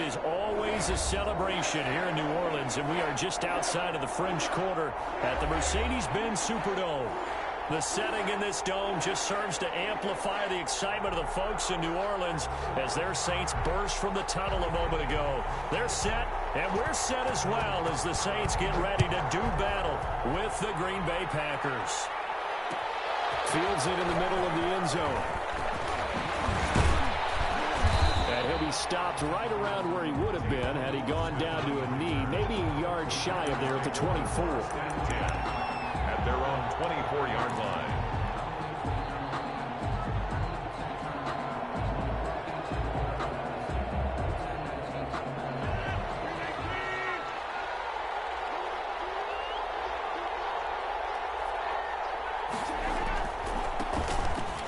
is always a celebration here in New Orleans, and we are just outside of the French Quarter at the Mercedes-Benz Superdome. The setting in this dome just serves to amplify the excitement of the folks in New Orleans as their Saints burst from the tunnel a moment ago. They're set, and we're set as well as the Saints get ready to do battle with the Green Bay Packers. Fields it in the middle of the end zone. And he'll be stopped right around where he would have been had he gone down to a knee, maybe a yard shy of there at the 24. At their own 24-yard line.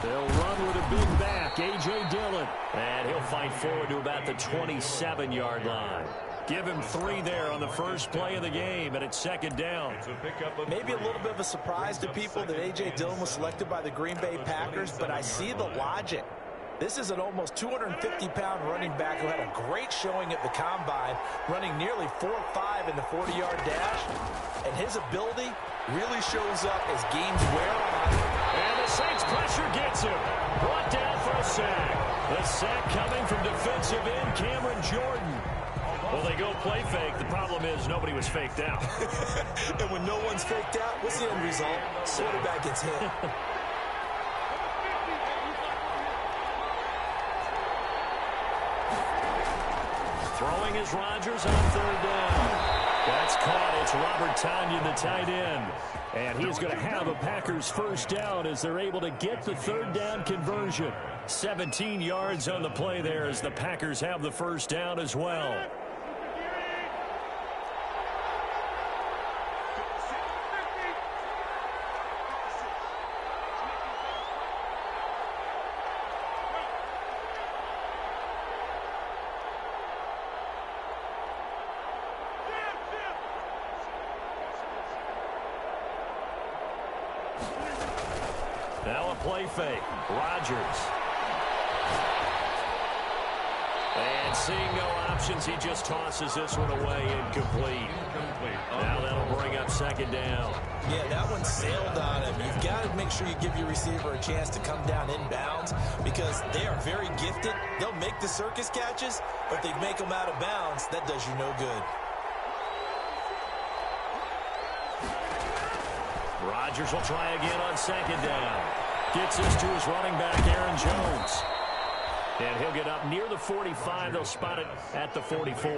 They'll run with a big back, A.J. Dillon. And he'll fight forward to about the 27-yard line. Give him 3 there on the first play of the game, and it's second down. Maybe a little bit of a surprise to people that A.J. Dillon was selected by the Green Bay Packers, but I see the logic. This is an almost 250-pound running back who had a great showing at the Combine, running nearly 4.5 in the 40-yard dash. And his ability really shows up as games wear on. And the Saints pressure gets him. Brought down for a sack. The sack coming from defensive end Cameron Jordan. Well, they go play fake. The problem is nobody was faked out. And when no one's faked out, what's the end result? Quarterback gets hit. Throwing is Rodgers on third down. That's caught. It's Robert Tonyan, the tight end. And he's going to have a Packers first down as they're able to get the third down conversion. 17 yards on the play there as the Packers have the first down as well. Now a play fake. Rodgers. And seeing no options, he just tosses this one away, incomplete. Now that'll bring up second down. Yeah, that one sailed on him. You've got to make sure you give your receiver a chance to come down inbounds because they are very gifted. They'll make the circus catches, but if they make them out of bounds, that does you no good. Rodgers will try again on second down. Gets this to his running back, Aaron Jones. And he'll get up near the 45. They'll spot it at the 44.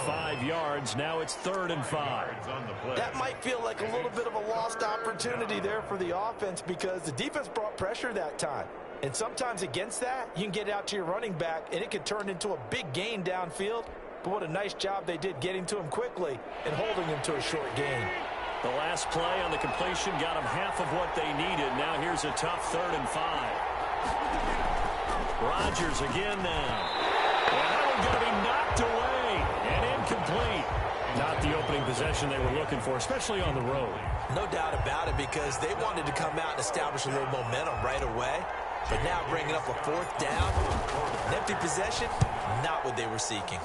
5 yards. Now it's 3rd and 5. That might feel like a little bit of a lost opportunity there for the offense because the defense brought pressure that time. And sometimes against that, you can get out to your running back, and it could turn into a big gain downfield. But what a nice job they did getting to him quickly and holding him to a short gain. The last play on the completion got them half of what they needed. Now here's a tough 3rd and 5. Rodgers again now. And that one's going to be knocked away and incomplete. Not the opening possession they were looking for, especially on the road. No doubt about it because they wanted to come out and establish a little momentum right away. But now bringing up a 4th down, an empty possession, not what they were seeking.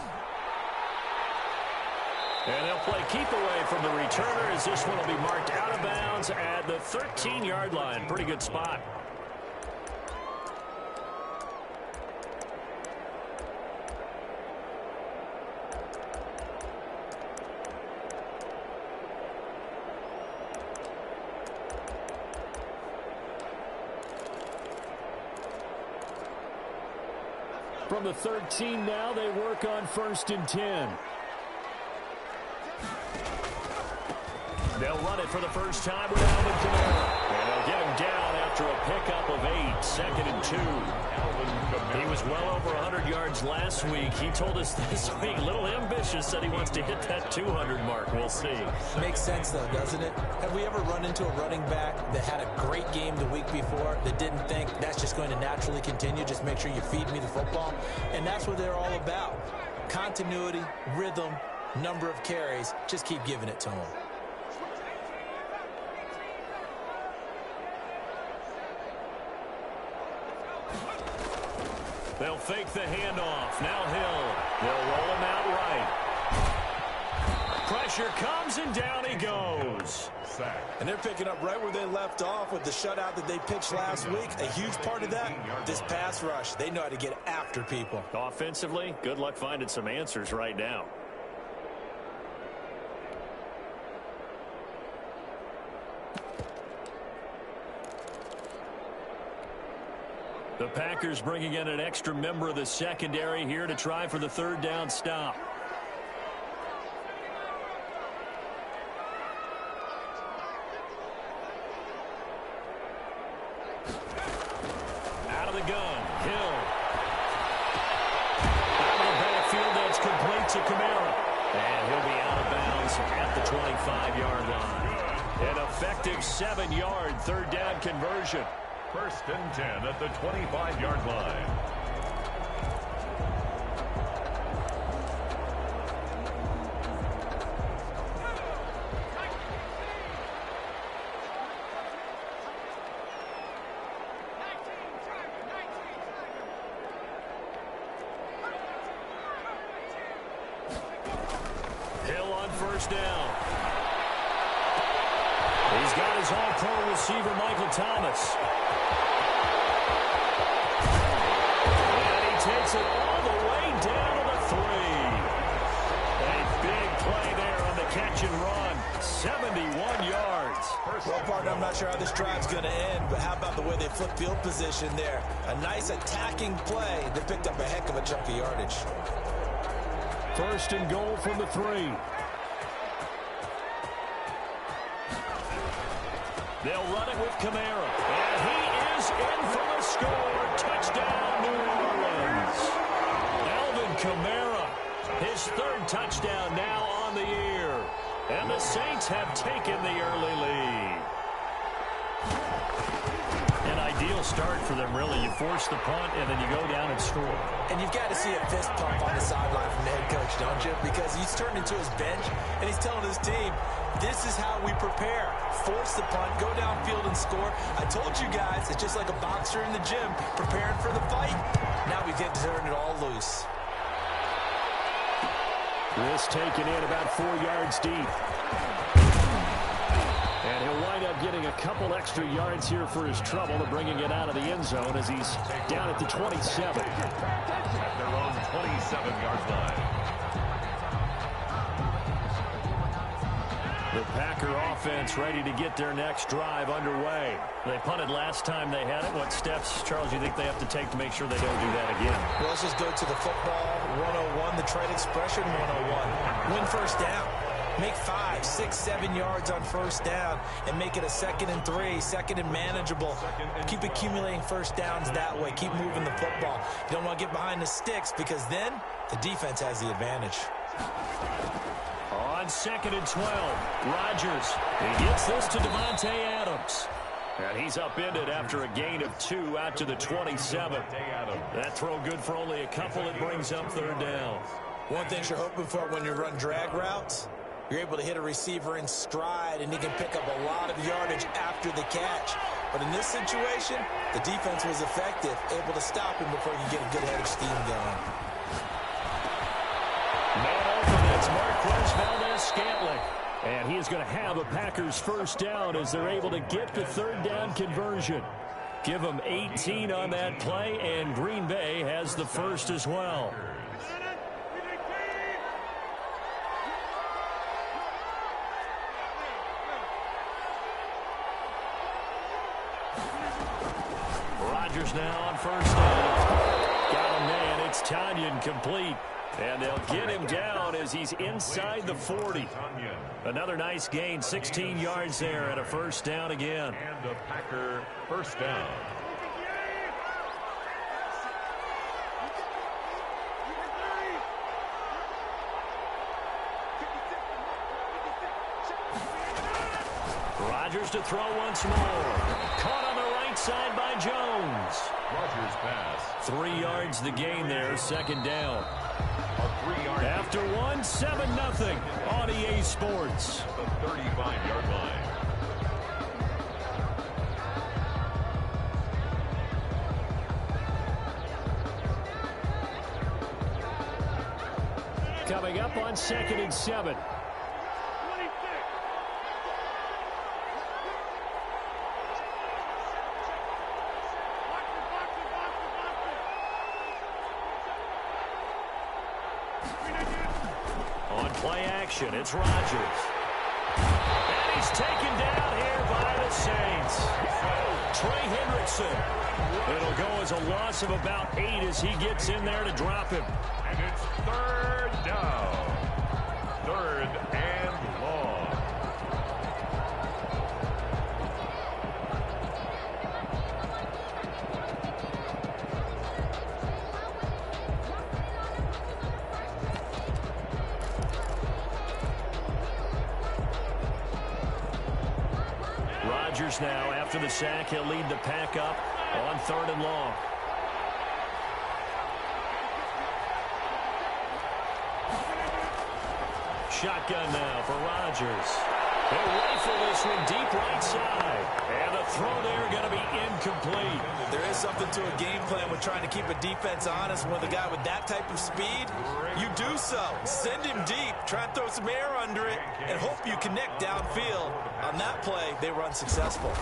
And they'll play keep away from the returner as this one will be marked out of bounds at the 13-yard line. Pretty good spot. From the 13 now, they work on 1st and 10. They'll run it for the first time with Alvin Kamara. And they'll get him down after a pickup of 8, 2nd and 2. He was well over 100 yards last week. He told us this week, a little ambitious, said he wants to hit that 200 mark. We'll see. Makes sense, though, doesn't it? Have we ever run into a running back that had a great game the week before that didn't think that's just going to naturally continue? Just make sure you feed me the football. And that's what they're all about. Continuity, rhythm, number of carries. Just keep giving it to them. They'll fake the handoff. Now Hill. They'll roll him out right. Pressure comes, and down he goes. And they're picking up right where they left off with the shutout that they pitched last week. A huge part of that, this pass rush. They know how to get after people. Offensively, good luck finding some answers right now. The Packers bringing in an extra member of the secondary here to try for the third down stop. Out of the gun, Hill. Out of the backfield, that's complete to Kamara. And he'll be out of bounds at the 25-yard line. An effective 7-yard third down conversion. 1st and 10 at the 25-yard line. Hill on 1st down. He's got his all-pro receiver, Michael Thomas. Takes it all the way down to the 3. A big play there on the catch and run. 71 yards. Well, partner, I'm not sure how this drive's going to end, but how about the way they flip field position there? A nice attacking play. They picked up a heck of a chunk of yardage. 1st and goal from the 3. They'll run it with Kamara. And he is in for the score. Touchdown, New Orleans. Alvin Kamara, his 3rd touchdown now on the year. And the Saints have taken the early lead. An ideal start for them, really. You force the punt, and then you go down and score. And you've got to see a fist pump on the sideline from the head coach, don't you? Because he's turned into his bench, and he's telling his team, this is how we prepare. Force the punt, go downfield and score. I told you guys, it's just like a boxer in the gym preparing for the fight. Now we get to turn it all loose. This taken in about 4 yards deep. And he'll wind up getting a couple extra yards here for his trouble, bringing it out of the end zone as he's down at the 27. At their own 27-yard line. The Packer offense ready to get their next drive underway. They punted last time they had it. What steps, Charles, do you think they have to take to make sure they don't do that again? Well, let's just go to the football 101, the trade expression 101. Win 1st down. Make 5, 6, 7 yards on 1st down and make it a 2nd and 3, 2nd and manageable. Keep accumulating 1st downs that way. Keep moving the football. You don't want to get behind the sticks because then the defense has the advantage. On 2nd and 12, Rodgers. He gets this to Devontae Adams. And he's upended after a gain of 2 out to the 27. That throw good for only a couple. It brings up 3rd down. One thing you're hoping for when you run drag routes, you're able to hit a receiver in stride, and he can pick up a lot of yardage after the catch. But in this situation, the defense was effective, able to stop him before you get a good head of steam going. Man open, it's Marquez Valdez-Scantling. And he is going to have a Packers 1st down as they're able to get the 3rd down conversion. Give them 18 on that play, and Green Bay has the 1st as well. Rodgers now on 1st down. Got a man. It's Tanyan complete. And they'll get him down as he's inside the 40. Another nice gain, 16 yards there and a 1st down again. And a Packer 1st down. Rodgers to throw once more. Caught on the right side by Jones. Rodgers pass. 3 yards the gain there, 2nd down. After 1, 7-0 on EA Sports. The 35-yard line. coming up on 2nd and 7. On play action, it's Rodgers. And he's taken down here by the Saints. Trey Hendrickson. It'll go as a loss of about 8 as he gets in there to drop him. And it's 3rd down. 3rd and long. Rodgers now, after the sack, he'll lead the pack up on 3rd and long. Shotgun now for Rodgers. He'll rifle this one deep right side. And the throw there going to be incomplete. There is something to a game plan with trying to keep a defense honest. With a guy with that type of speed, you do so. Send him deep. Try and throw some air under it and hope you connect downfield. On that play, they were unsuccessful.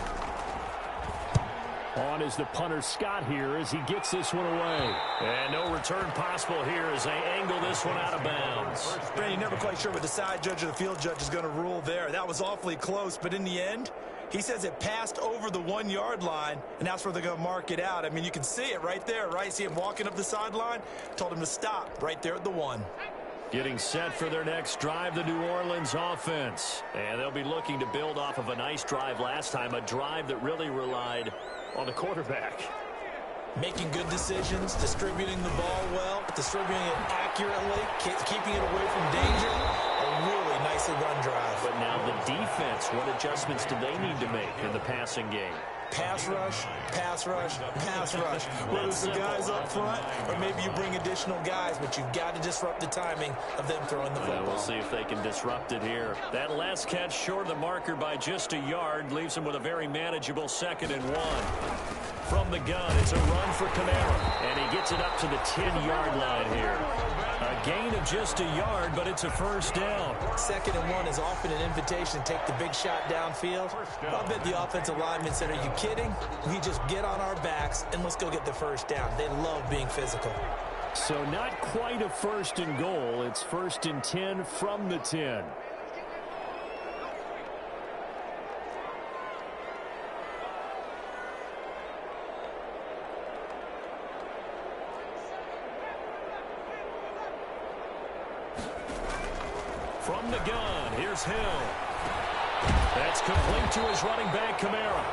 On is the punter Scott here as he gets this one away. And no return possible here as they angle this one out of bounds. Brandon, never quite sure what the side judge or the field judge is going to rule there. That was awfully close, but in the end, he says it passed over the 1-yard line, and that's where they're going to mark it out. I mean, you can see it right there, right? See him walking up the sideline? Told him to stop right there at the 1. Getting set for their next drive, the New Orleans offense. And they'll be looking to build off of a nice drive last time, a drive that really relied on the quarterback. Making good decisions, distributing the ball well, distributing it accurately, keeping it away from danger. A really nicely run drive. But now the defense, what adjustments do they need to make in the passing game? Pass rush, pass rush, pass rush. Whether it's the guys up front or maybe you bring additional guys, but you've got to disrupt the timing of them throwing the football. We'll see if they can disrupt it here. That last catch short of the marker by just a yard leaves him with a very manageable 2nd and 1. From the gun, it's a run for Kamara, and he gets it up to the 10-yard line here. A gain of just a yard, but it's a 1st down. 2nd and 1 is often an invitation to take the big shot downfield. I bet the offensive linemen said, are you kidding? We just get on our backs and let's go get the 1st down. They love being physical. So not quite a 1st and goal. It's 1st and 10 from the 10. From the gun, here's Hill. That's complete to his running back, Kamara.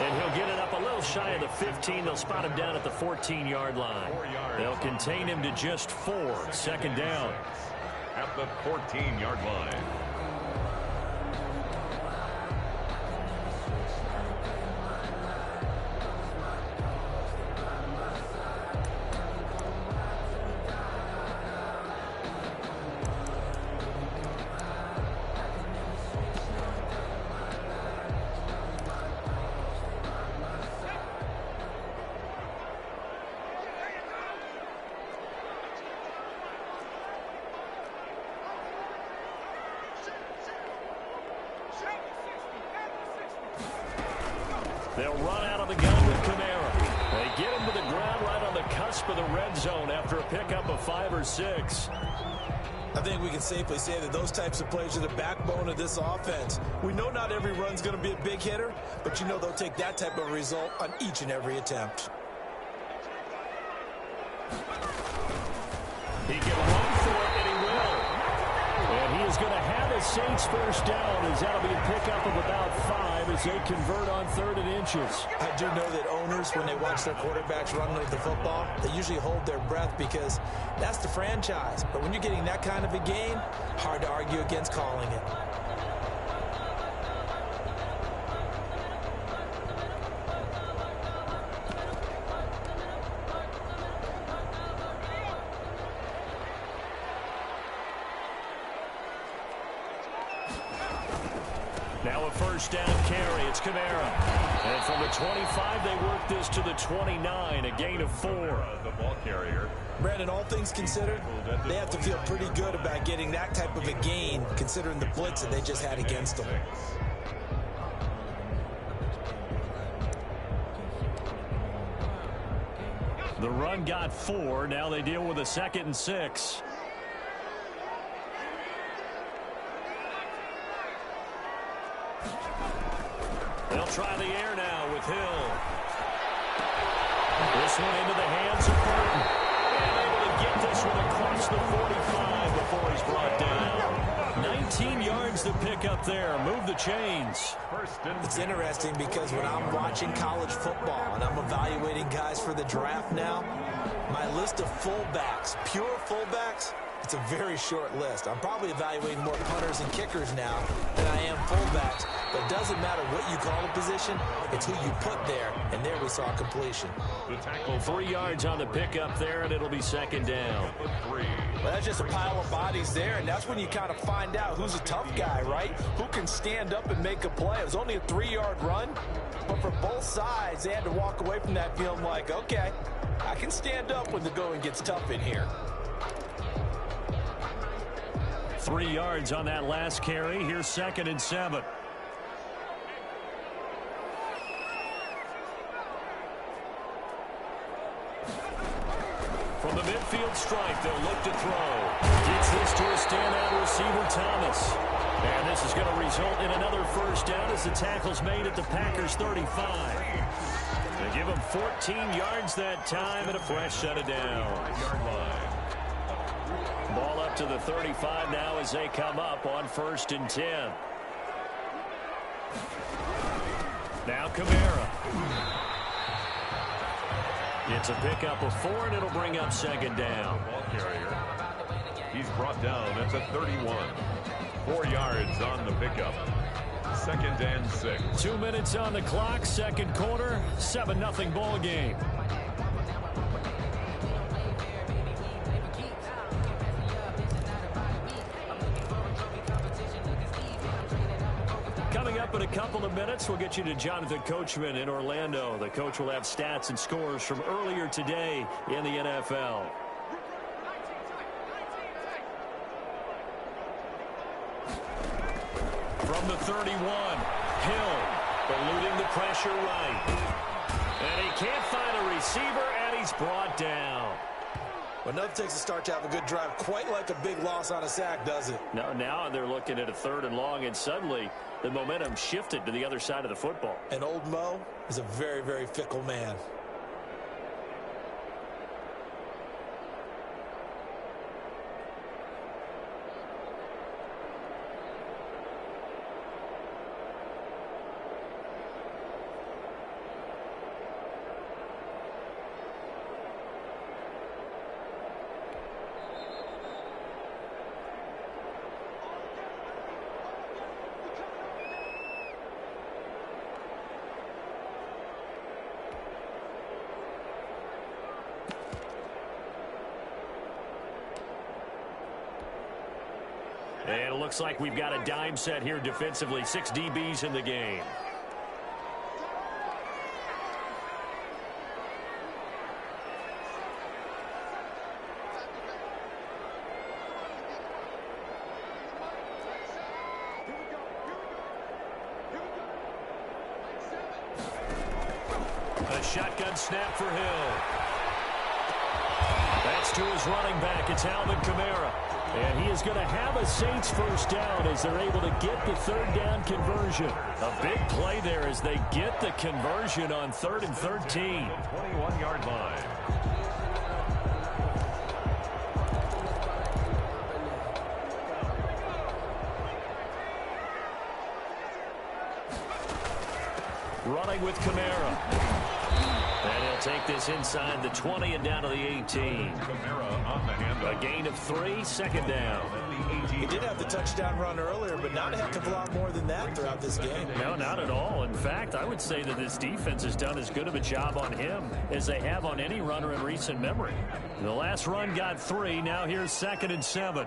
And he'll get it up a little shy of the 15. They'll spot him down at the 14-yard line. They'll contain him to just 4. 2nd down. At the 14-yard line. They'll run out of the gun with Kamara. They get him to the ground right on the cusp of the red zone after a pickup of 5 or 6. I think we can safely say that those types of plays are the backbone of this offense. We know not every run's going to be a big hitter, but you know they'll take that type of result on each and every attempt. He can run for it, and he will. And he is going to have a Saints 1st down, as that'll be a pickup of about 5 as they convert on 3rd and inches. I do know that owners, when they watch their quarterbacks run with the football, they usually hold their breath because that's the franchise. But when you're getting that kind of a game, hard to argue against calling it. Now a first down carry. It's Kamara. And from the 25, they work this to the 29, a gain of 4. The ball carrier. Brandon, all things considered, they have to feel pretty good about getting that type of a gain, considering the blitz that they just had against them. The run got 4. Now they deal with a 2nd and 6. They'll try the air now with Hill. This one into the hands of Burton. And able to get this one across the 45 before he's brought down. 19 yards to pick up there. Move the chains. It's interesting because when I'm watching college football and I'm evaluating guys for the draft now, my list of fullbacks, pure fullbacks, it's a very short list. I'm probably evaluating more punters and kickers now than I am fullbacks. But it doesn't matter what you call a position, it's who you put there. And there we saw completion. The tackle 3 yards on the pickup there, and it'll be 2nd down. Well, that's just a pile of bodies there, and that's when you kind of find out who's a tough guy, right? Who can stand up and make a play. It was only a 3-yard run, but for both sides, they had to walk away from that feeling like, okay, I can stand up when the going gets tough in here. 3 yards on that last carry. Here's 2nd and 7. From the midfield stripe, they'll look to throw. Gets this to a standout receiver, Thomas. And this is going to result in another first down as the tackle's made at the Packers' 35. They give him 14 yards that time and a fresh set of downs. Ball up to the 35 now as they come up on 1st and 10. Now Kamara. It's a pickup of 4, and it'll bring up 2nd down. ball carrier. He's brought down at the 31. 4 yards on the pickup. 2nd and 6. 2 minutes on the clock, 2nd quarter, 7-0 ball game. Coming up in a couple of minutes, we'll get you to Jonathan Coachman in Orlando. The coach will have stats and scores from earlier today in the NFL. From the 31, Hill eluding the pressure right. And he can't find a receiver, and he's brought down. Well, nothing takes a start to have a good drive quite like a big loss on a sack, does it? No, now they're looking at a 3rd and long, and suddenly the momentum shifted to the other side of the football. And old Mo is a very, very fickle man. And it looks like we've got a dime set here defensively. 6 DBs in the game. A shotgun snap for Hill. That's to his running back. It's Alvin Kamara. And he is going to have a Saints first down as they're able to get the 3rd down conversion. A big play there as they get the conversion on 3rd and 13. 21-yard line. Running with Kamara. And he'll take this inside the 20 and down to the 18. Kamara on the handoff. A gain of 3, 2nd down. He did have the touchdown run earlier, but not a heck of a lot more than that throughout this game. No, not at all. In fact, I would say that this defense has done as good of a job on him as they have on any runner in recent memory. The last run got 3. Now here's 2nd and 7.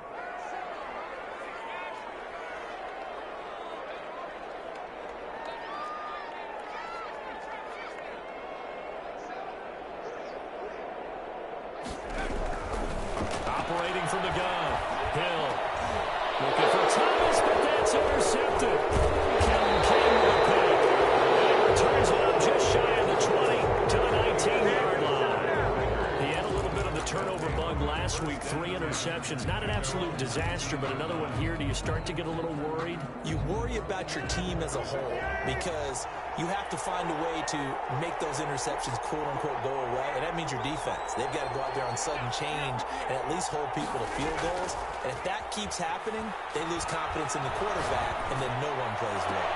interceptions. Not an absolute disaster, but another one here. Do you start to get a little worried? You worry about your team as a whole because you have to find a way to make those interceptions, quote-unquote, go away, and that means your defense. They've got to go out there on sudden change and at least hold people to field goals. And if that keeps happening, they lose confidence in the quarterback, and then no one plays well.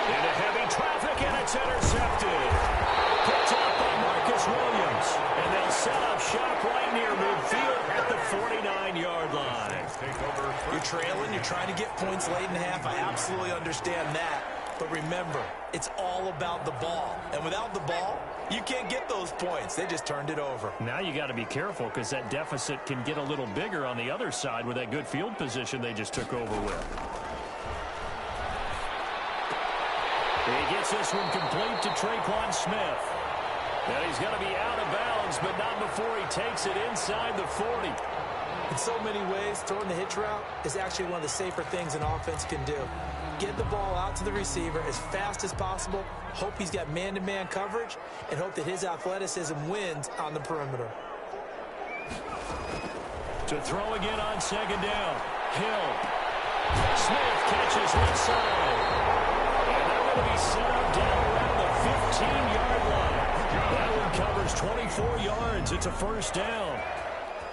Into heavy traffic, and it's intercepted. Picked up by Marcus Williams. And they'll set up shop right near midfield at the 49-yard line. You're trailing. You're trying to get points late in half. I absolutely understand that. But remember, it's all about the ball. And without the ball, you can't get those points. They just turned it over. Now you got to be careful because that deficit can get a little bigger on the other side with that good field position they just took over with. He gets this one complete to Traquan Smith. And he's going to be out of bounds, but not before he takes it inside the 40. In so many ways, throwing the hitch route is actually one of the safer things an offense can do. Get the ball out to the receiver as fast as possible, hope he's got man-to-man coverage, and hope that his athleticism wins on the perimeter. To throw again on second down. Hill. Smith catches left side. And they're going to be set up down around the 15-yard line. That one covers 24 yards. It's a first down.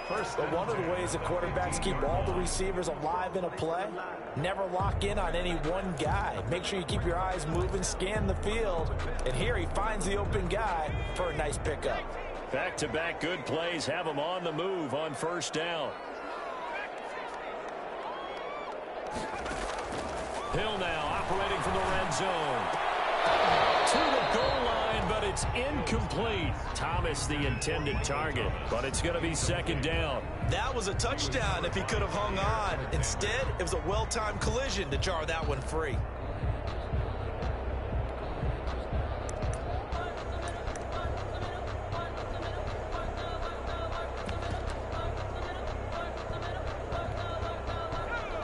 But one of the ways that quarterbacks keep all the receivers alive in a play, never lock in on any one guy. Make sure you keep your eyes moving, scan the field, and here he finds the open guy for a nice pickup. Back-to-back good plays have him on the move on first down. Hill now operating from the red zone. To the goal line, but it's incomplete. Thomas the intended target, but it's going to be second down. That was a touchdown if he could have hung on. Instead, it was a well-timed collision to jar that one free.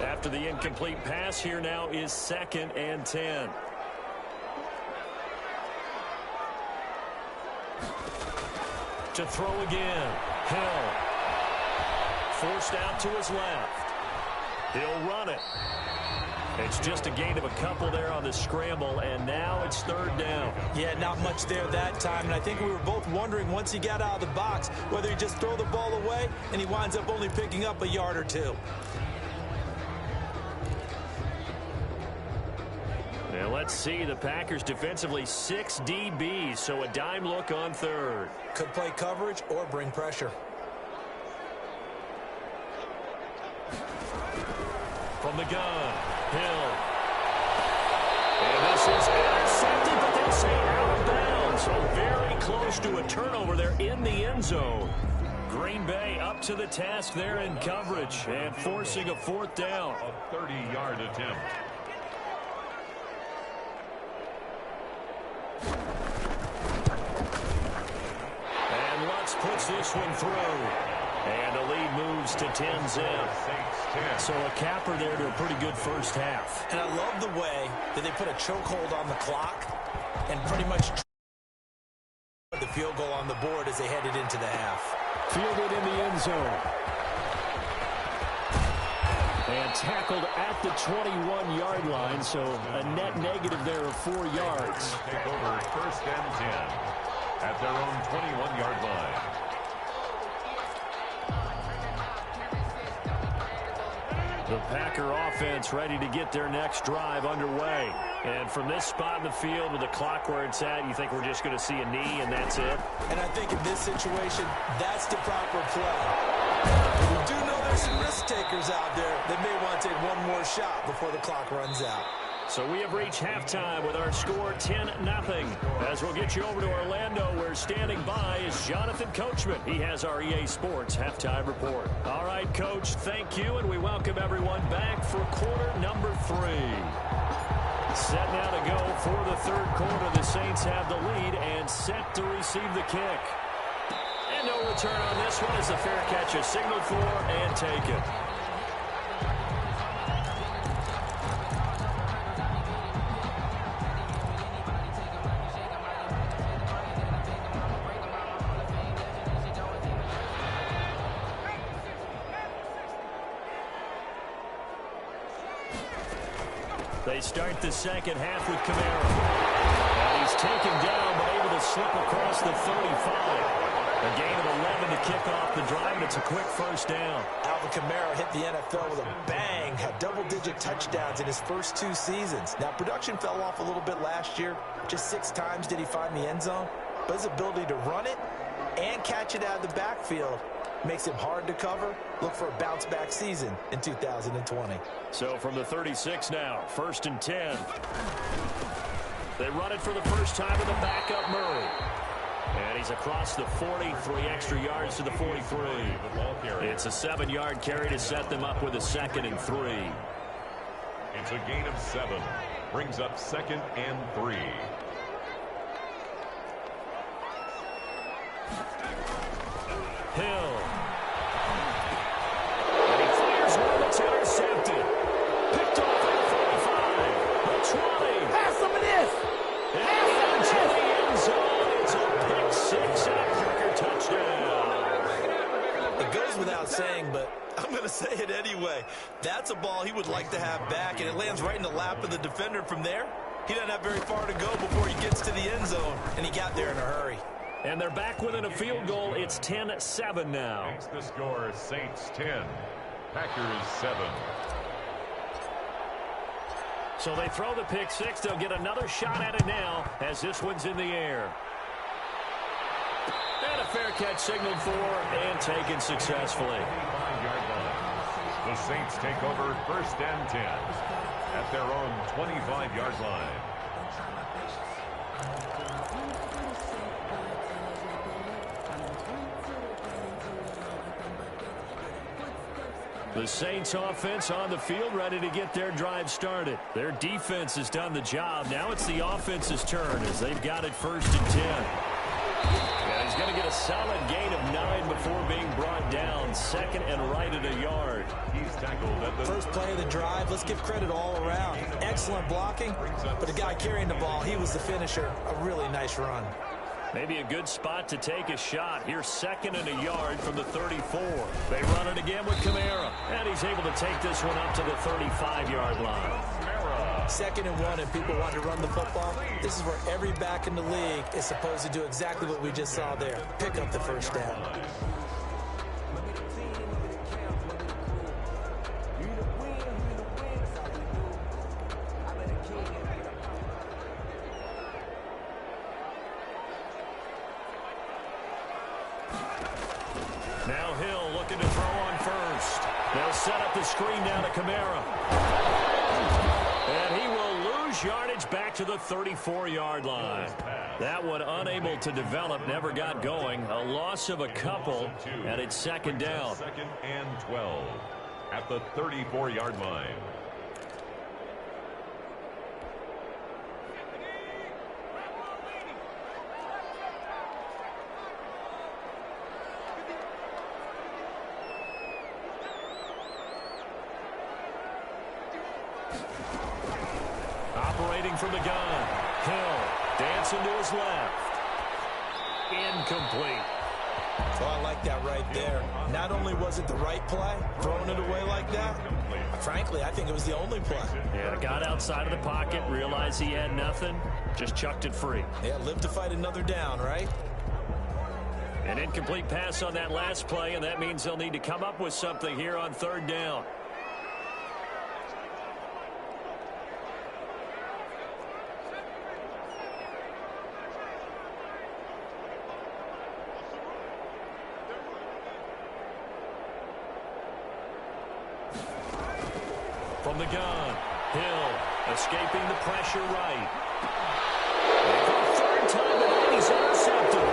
After the incomplete pass, here now is 2nd and 10. To throw again. Hill. Forced out to his left. He'll run it. It's just a gain of a couple there on the scramble, and now it's third down. Yeah, not much there that time, and I think we were both wondering once he got out of the box whether he'd just throw the ball away, and he winds up only picking up a yard or two. Now let's see, the Packers defensively 6 DBs, so a dime look on third. Could play coverage or bring pressure. From the gun, Hill. And this is intercepted, but they'll say out of bounds. So very close to a turnover there in the end zone. Green Bay up to the task there in coverage and forcing a fourth down. A 30-yard attempt. And Lutz puts this one through. And the lead moves to 10-zip. So a capper there to a pretty good first half. And I love the way that they put a chokehold on the clock and pretty much the field goal on the board as they headed into the half. Fielded in the end zone. And tackled at the 21-yard line, so a net negative there of 4 yards. Take over 1st and 10 at their own 21-yard line. The Packer offense ready to get their next drive underway. And from this spot in the field with the clock where it's at, you think we're just going to see a knee and that's it? And I think in this situation, that's the proper play. But we do know there's some risk takers out there that may want to take one more shot before the clock runs out. So we have reached halftime with our score 10-0. As we'll get you over to Orlando, where standing by is Jonathan Coachman. He has our EA Sports halftime report. All right, Coach, thank you, and we welcome everyone back for quarter number 3. Set now to go for the third quarter. The Saints have the lead and set to receive the kick. And no return on this one as the fair catch is signaled for and taken. They start the second half with Kamara. And he's taken down, but able to slip across the 35. A gain of 11 to kick off the drive, and it's a quick first down. Alvin Kamara hit the NFL with a bang, had double-digit touchdowns in his first 2 seasons. Now, production fell off a little bit last year. Just 6 times did he find the end zone. But his ability to run it and catch it out of the backfield makes him hard to cover. Look for a bounce-back season in 2020. So from the 36 now, 1st and 10. They run it for the first time with the backup Murray. And he's across the 40, 3 extra yards to the 43. It's a 7-yard carry to set them up with a 2nd and 3. It's a gain of 7. Brings up 2nd and 3. Hill. And he fires one that's intercepted. Picked off at the 45. The 20. Have some of this. And into the end zone. It's a pick 6 and a kicker touchdown. It goes without saying, but I'm going to say it anyway. That's a ball he would like to have back, and it lands right in the lap of the defender. From there, he doesn't have very far to go before he gets to the end zone, and he got there in a hurry. And they're back within a field goal. It's 10-7 now. Makes the score Saints 10, Packers 7. So they throw the pick 6. They'll get another shot at it now as this one's in the air. And a fair catch signaled for and taken successfully. The Saints take over 1st and 10 at their own 25-yard line. The Saints offense on the field, ready to get their drive started. Their defense has done the job. Now it's the offense's turn as they've got it 1st and 10. And he's going to get a solid gain of 9 before being brought down. 2nd and right at a yard. He's tackled at the First play of the drive. Let's give credit all around. Excellent blocking, but the guy carrying the ball, he was the finisher. A really nice run. Maybe a good spot to take a shot. Here's 2nd and a yard from the 34. They run it again with Kamara. And he's able to take this one up to the 35-yard line. 2nd and 1, and people want to run the football. This is where every back in the league is supposed to do exactly what we just saw there. Pick up the first down. Now Hill looking to throw on first. They'll set up the screen now to Kamara. And he will lose yardage back to the 34-yard line. That one unable to develop, never got going. A loss of a couple, and it's 2nd down. 2nd and 12 at the 34-yard line. Operating from the gun. Hill dancing to his left. Incomplete. Oh, I like that right there. Not only was it the right play, throwing it away like that, frankly, I think it was the only play. Yeah, got outside of the pocket, realized he had nothing, just chucked it free. Yeah, live to fight another down, right? An incomplete pass on that last play, and that means they'll need to come up with something here on 3rd down. From the gun, Hill escaping the pressure right. And for the 3rd time tonight, he's intercepted.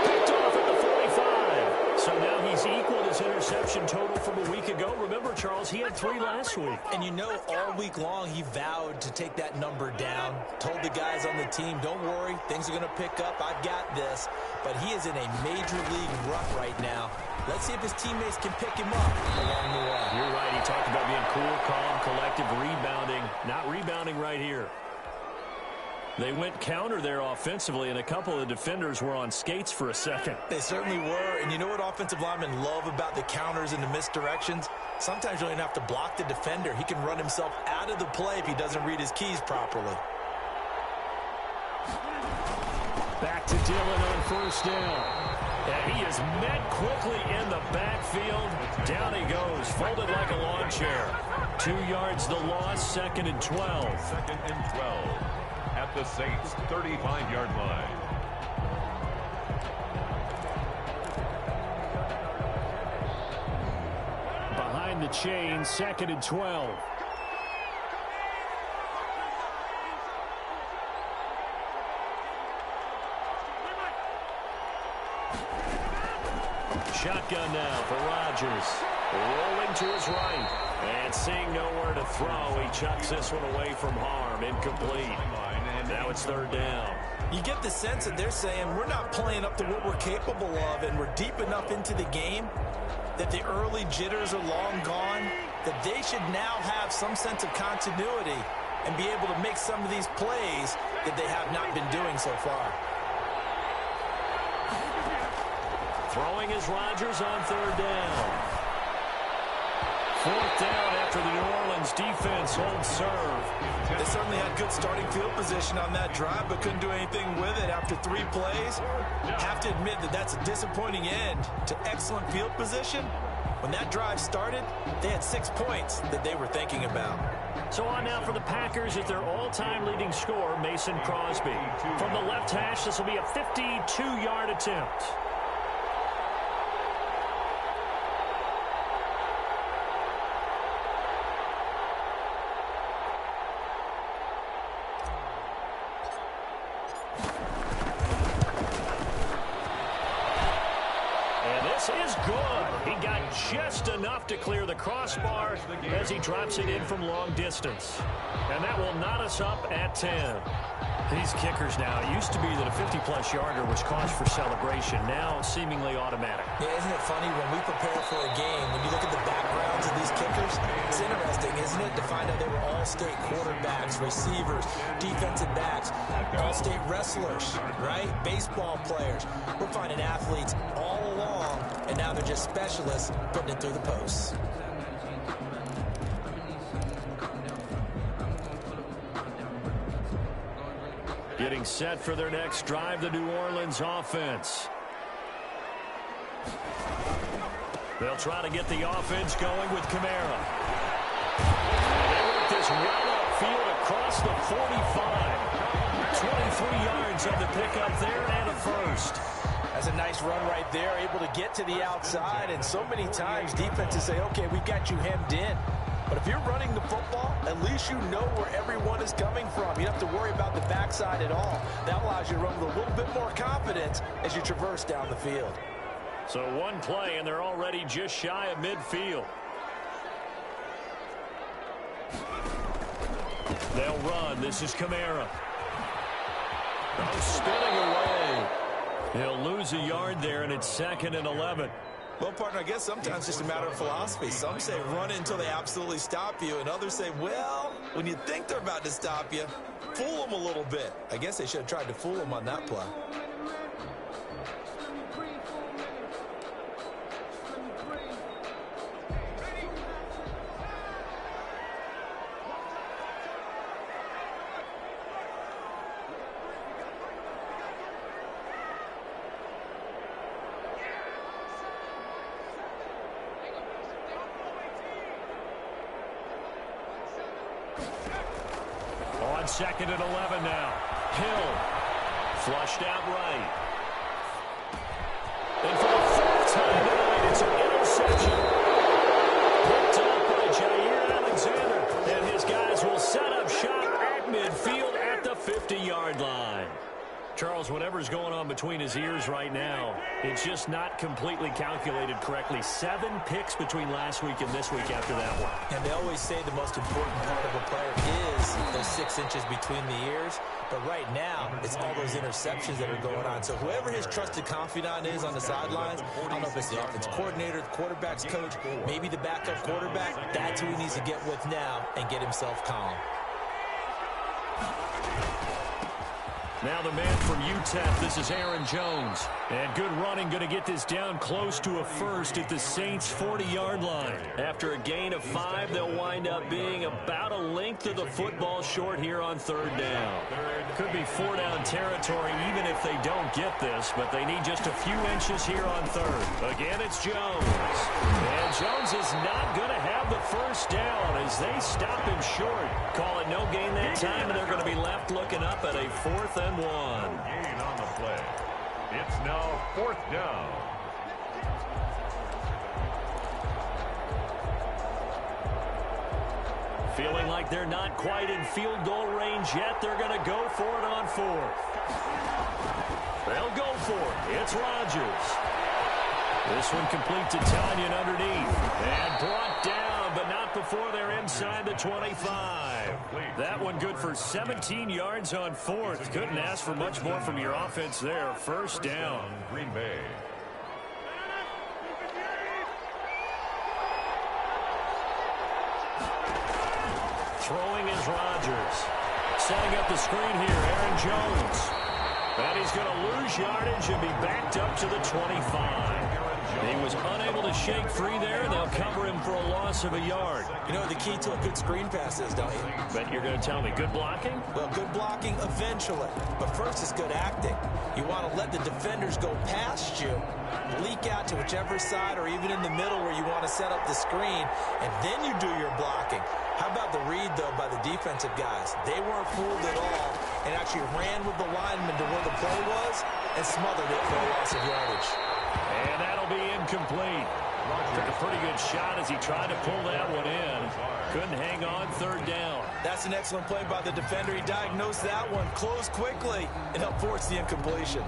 Picked off at the 45. So now he's equaled his interception total from a week ago. Remember, Charles, he had 3 last week. And you know, all week long, he vowed to take that number down. Told the guys on the team, don't worry, things are going to pick up. I've got this. But he is in a major league rut right now. Let's see if his teammates can pick him up along the way. You're right. He talked about being cool, calm, collective, rebounding. Not rebounding right here. They went counter there offensively, and a couple of defenders were on skates for a second. They certainly were, and you know what offensive linemen love about the counters and the misdirections? Sometimes you don't even have to block the defender. He can run himself out of the play if he doesn't read his keys properly. Back to Dillon on first down. And he is met quickly in the backfield. Down he goes, folded like a lawn chair. 2 yards the loss, 2nd and 12. 2nd and 12 at the Saints' 35-yard line. Behind the chain, 2nd and 12. Shotgun now for Rodgers. Rolling to his right. And seeing nowhere to throw, he chucks this one away from harm. Incomplete. Now it's 3rd down. You get the sense that they're saying we're not playing up to what we're capable of, and we're deep enough into the game that the early jitters are long gone, that they should now have some sense of continuity and be able to make some of these plays that they have not been doing so far. Throwing is Rodgers on 3rd down. 4th down after the New Orleans defense holds serve. They certainly had good starting field position on that drive, but couldn't do anything with it after 3 plays. Have to admit that that's a disappointing end to excellent field position. When that drive started, they had 6 points that they were thinking about. So on now for the Packers at their all-time leading scorer, Mason Crosby. From the left hash, this will be a 52-yard attempt. Is good. He got just enough to clear the crossbar as he drops it in from long distance. And that will knot us up at 10. These kickers now, it used to be that a 50-plus yarder was cause for celebration. Now seemingly automatic. Yeah, isn't it funny when we prepare for a game, when you look at the backgrounds of these kickers, it's interesting, isn't it, to find out they were all-state quarterbacks, receivers, defensive backs, all-state wrestlers, right? Baseball players. We're finding athletes all along, and now they're just specialists putting it through the posts. Getting set for their next drive, the New Orleans offense. They'll try to get the offense going with Kamara. They work this run upfield across the 45. 23 yards of the pickup there and a first. That's a nice run right there, able to get to the outside, and so many times defenses say, okay, we got you hemmed in. But if you're running the football, at least you know where everyone is coming from. You don't have to worry about the backside at all. That allows you to run with a little bit more confidence as you traverse down the field. So one play, and they're already just shy of midfield. They'll run. This is Kamara. Oh, spinning away. He'll lose a yard there, and it's 2nd and 11. Well, partner, I guess sometimes it's just a matter of philosophy. Some say run until they absolutely stop you, and others say, well, when you think they're about to stop you, fool them a little bit. I guess they should have tried to fool them on that play. On 2nd and 11 now. Hill flushed out right. And for the 4th time tonight, it's an interception. Picked up by Jair Alexander. And his guys will set up shop at midfield at the 50-yard line. Charles, whatever's going on between his ears right now, it's just not completely calculated correctly. 7 picks between last week and this week after that one. And they always say the most important part of a player is those 6 inches between the ears. But right now, it's all those interceptions that are going on. So whoever his trusted confidant is on the sidelines, I don't know if it's the offense coordinator, the quarterback's coach, maybe the backup quarterback, that's who he needs to get with now and get himself calm. Now the man from UTEP, this is Aaron Jones. And good running, going to get this down close to a first at the Saints' 40-yard line. After a gain of 5, they'll wind up being about a length of the football short here on third down. Could be 4-down territory even if they don't get this, but they need just a few inches here on third. Again, it's Jones. And Jones is not going to have the first down as they stop him short. Call it no gain that time, and they're going to be left looking up at a 4th and 1. Gain on the play. It's now 4th down. Feeling like they're not quite in field goal range yet. They're going to go for it on 4th. They'll go for it. It's Rodgers. This one complete to Tanyan underneath. And brought down, but not before they're inside the 25. That one good for 17 yards on 4th. Couldn't ask for much more from your offense there. First down. Green Bay. Throwing is Rodgers. Setting up the screen here, Aaron Jones. And he's going to lose yardage and be backed up to the 25. He was unable to shake free there, and they'll cover him for a loss of a yard. You know what the key to a good screen pass is, don't you? But you're going to tell me good blocking? Well, good blocking eventually. But first is good acting. You want to let the defenders go past you, leak out to whichever side or even in the middle where you want to set up the screen, and then you do your blocking. How about the read, though, by the defensive guys? They weren't fooled at all and actually ran with the lineman to where the play was and smothered it for a loss of yardage. And that'll be incomplete. Took a pretty good shot as he tried to pull that one in. Couldn't hang on third down. That's an excellent play by the defender. He diagnosed that one, closed quickly, and helped force the incompletion.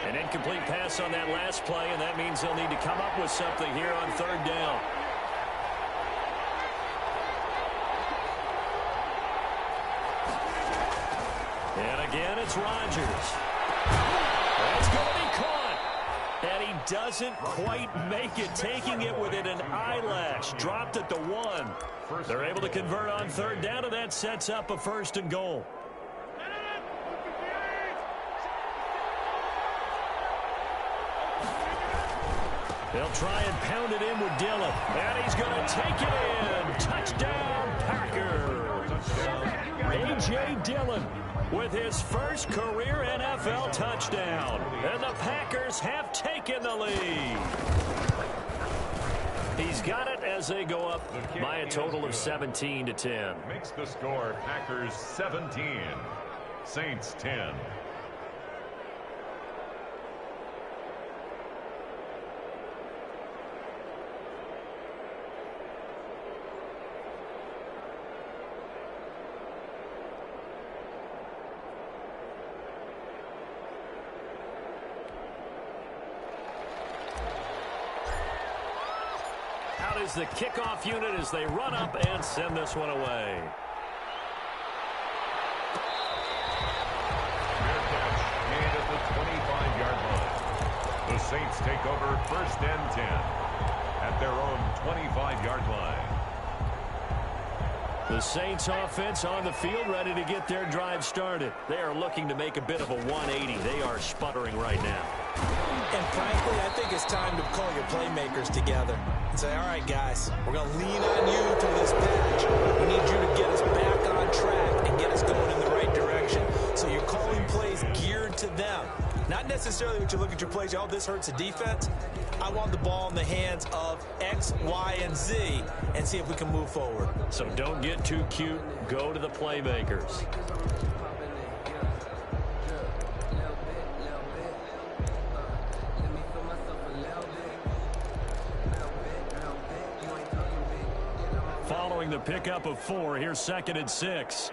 An incomplete pass on that last play, and that means they'll need to come up with something here on third down. And again, it's Rodgers. That's going to be caught. And he doesn't quite make it, taking it within an eyelash. Dropped at the 1. They're able to convert on third down, and that sets up a 1st and goal. They'll try and pound it in with Dillon. And he's going to take it in. Touchdown, Packers. A.J. Dillon with his first career NFL touchdown. And the Packers have taken the lead. He's got it as they go up by a total of 17-10. Makes the score Packers 17, Saints 10. Is the kickoff unit as they run up and send this one away. Fair catch made at the 25-yard line. The Saints take over 1st and 10 at their own 25-yard line. The Saints offense on the field ready to get their drive started. They are looking to make a bit of a 180. They are sputtering right now. And frankly, I think it's time to call your playmakers together and say, all right, guys, we're going to lean on you through this patch. We need you to get us back on track and get us going in the right direction. So you're calling plays geared to them. Not necessarily what you look at your plays, oh, this hurts the defense. I want the ball in the hands of X, Y, and Z and see if we can move forward. So don't get too cute. Go to the playmakers. Following the pickup of 4, here's 2nd and 6.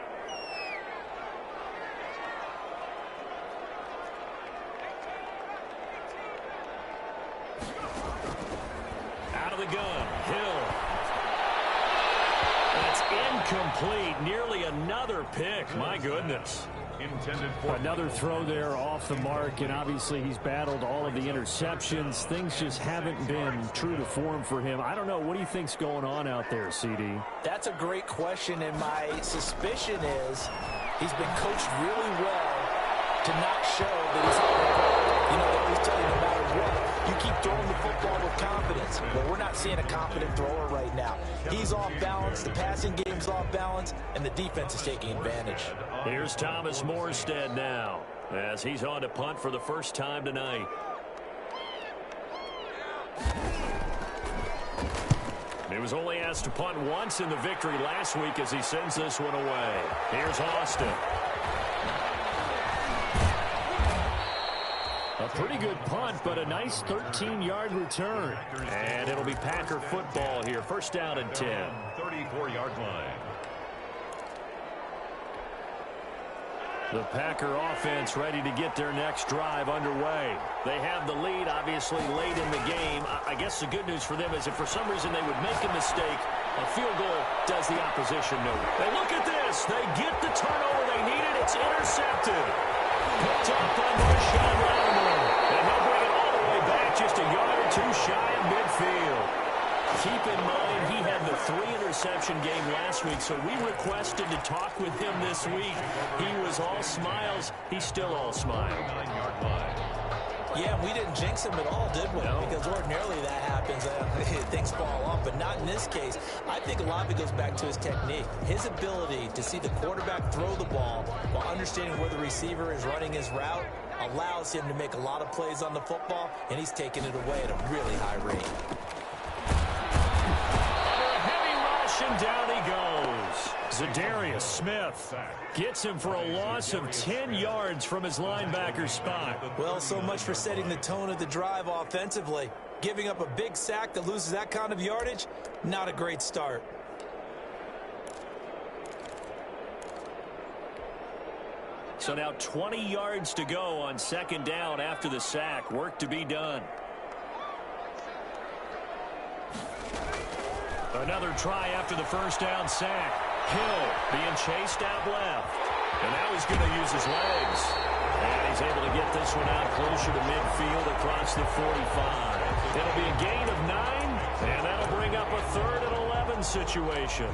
Out of the gun, Hill. That's incomplete. Nearly another pick. My goodness. intended for another throw there off the mark, and obviously he's battled all of the interceptions. Things just haven't been true to form for him. I don't know. What do you think's going on out there, CD? That's a great question, and my suspicion is he's been coached really well to not show that he's on the ground. You know, they always tell you no matter what, you keep throwing the football with confidence. Well, we're not seeing a confident thrower right now. He's off balance, the passing game's off balance, and the defense is taking advantage. Here's Thomas Morstead now, as he's on to punt for the first time tonight. He was only asked to punt once in the victory last week as he sends this one away. Here's Austin. A pretty good punt, but a nice 13-yard return. And it'll be Packer football here. First down and 10. 34-yard line. The Packer offense ready to get their next drive underway. They have the lead, obviously, late in the game. I guess the good news for them is if for some reason they would make a mistake, a field goal does the opposition no good. And look at this. They get the turnover they needed. It's intercepted. Picked up by Marshawn Lattimore. And he'll bring it all the way back just a yard or two shy of midfield. Keep in mind, he had the 3-interception game last week, so we requested to talk with him this week. He was all smiles. He's still all smiles. 9-yard line. Yeah, we didn't jinx him at all, did we? No. Because ordinarily that happens. Things fall off, but not in this case. I think a lot of it goes back to his technique. His ability to see the quarterback throw the ball while understanding where the receiver is running his route allows him to make a lot of plays on the football, and he's taking it away at a really high rate. And down he goes. Zadarius Smith gets him for a loss of 10 yards from his linebacker spot. Well, so much for setting the tone of the drive offensively. Giving up a big sack that loses that kind of yardage, not a great start. So now 20 yards to go on second down after the sack. Work to be done. Another try after the first down sack. Hill being chased out left. And now he's going to use his legs. And he's able to get this one out closer to midfield across the 45. It'll be a gain of 9, and that'll bring up a 3rd and 11 situation.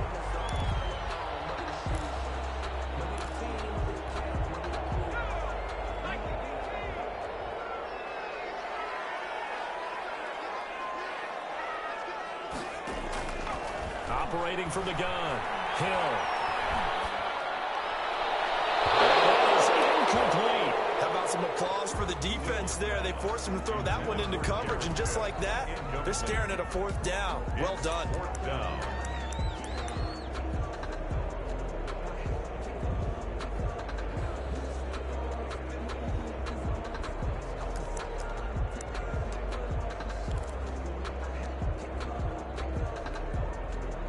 Operating from the gun. Hill. That is incomplete. How about some applause for the defense there? They forced him to throw that one into coverage, and just like that, they're staring at a 4th down. Well done. 4th down.